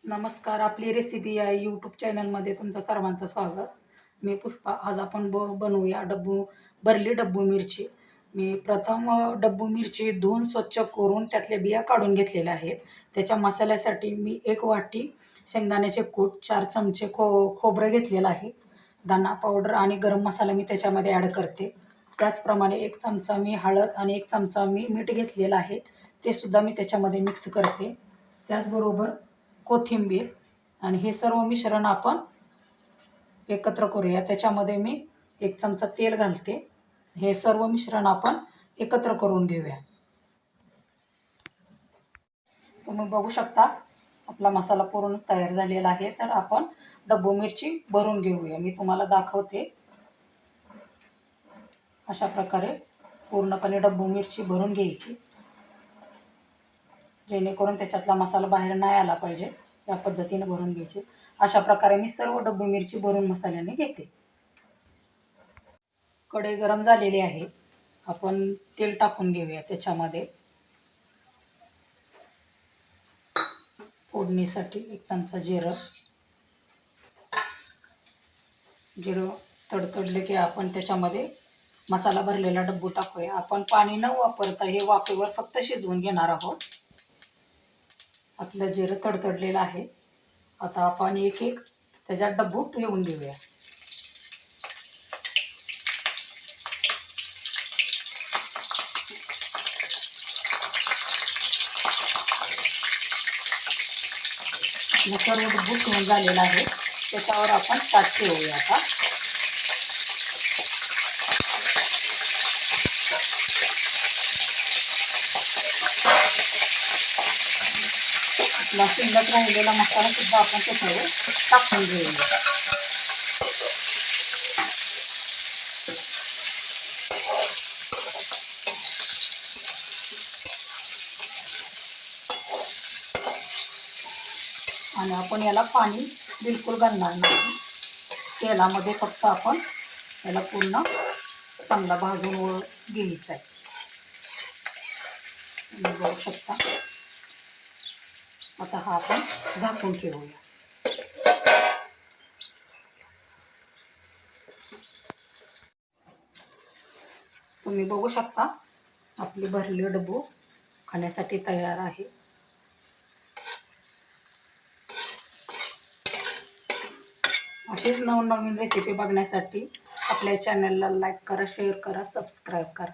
नमस्कार. आपली रेसिपी या यूट्यूब चॅनलमध्ये तुमचं सर्वांचं स्वागत. मी पुष्पा. आज आपण बनवूया भरली डब्बू मिरची. मी प्रथम डब्बू मिरची धुवून स्वच्छ करून त्यातल्या बिया काढून घेतलेल्या आहेत. त्याच्या मसाल्यासाठी मी 1 वाटी शेंगदाण्याचे कूट, 4 चमचे खोबरं घेतलेलं आहे. धना पावडर आणि गरम मसाला मी त्याच्यामध्ये ॲड करते. त्याचप्रमाणे 1 चमचा मी हळद आणि 1 चमचा मी मीठ घेतलेलं आहे, ते सुद्धा मी त्याच्यामध्ये मिक्स करते. त्याचबरोबर कोथिंबीर आणि हे सर्व मिश्रण आपण एकत्र करूया. त्याच्यामध्ये मी 1 चमचा तेल घालते. हे सर्व मिश्रण आपण एकत्र करून घेऊया. तुम्ही बघू शकता आपला मसाला पूर्ण तयार झालेला आहे. तर आपण डब्बू मिरची भरून घेऊया. मी तुम्हाला दाखवते. अशा प्रकारे पूर्णपणे डब्बू मिरची भरून घ्यायची, जेणेकरून त्याच्यातला मसाला बाहेर नाही आला पाहिजे. त्या पद्धतीने भरून घ्यायची. अशा प्रकारे मी सर्व डब्बू मिरची भरून मसाल्याने घेते. कढई गरम झालेली आहे. आपण तेल टाकून घेऊया. त्याच्यामध्ये फोडणीसाठी 1 चमचा जिरं तडतडले की आपण त्याच्यामध्ये मसाला भरलेला डब्बू टाकूया. आपण पाणी न वापरता हे वाफेवर फक्त शिजवून घेणार आहोत. आपलं जिरं तडतडलेलं आहे. आता आपण एक एक त्याच्यात डब्बू ठेवून घेऊया. सर्व डब्बू ठेवून झालेला आहे. त्याच्यावर आपण ताट ठेवूया. आता आपला शिल्लक राहिलेला मसाला सुद्धा आपण त्याच्यावर टाकून घेऊया. आणि आपण याला पाणी बिलकुल घालणार नाही. तेलामध्ये फक्त आपण याला पूर्ण चांगला भाजून घ्यायचा आहे. तुम्ही बघू शकता. आता हा आपण झाकून ठेवूया. तुम्ही बघू शकता आपली भरली डब्बू खाण्यासाठी तयार आहे. अशीच नवनवीन रेसिपी बघण्यासाठी आपल्या चॅनलला लाईक करा, शेअर करा, सबस्क्राईब करा.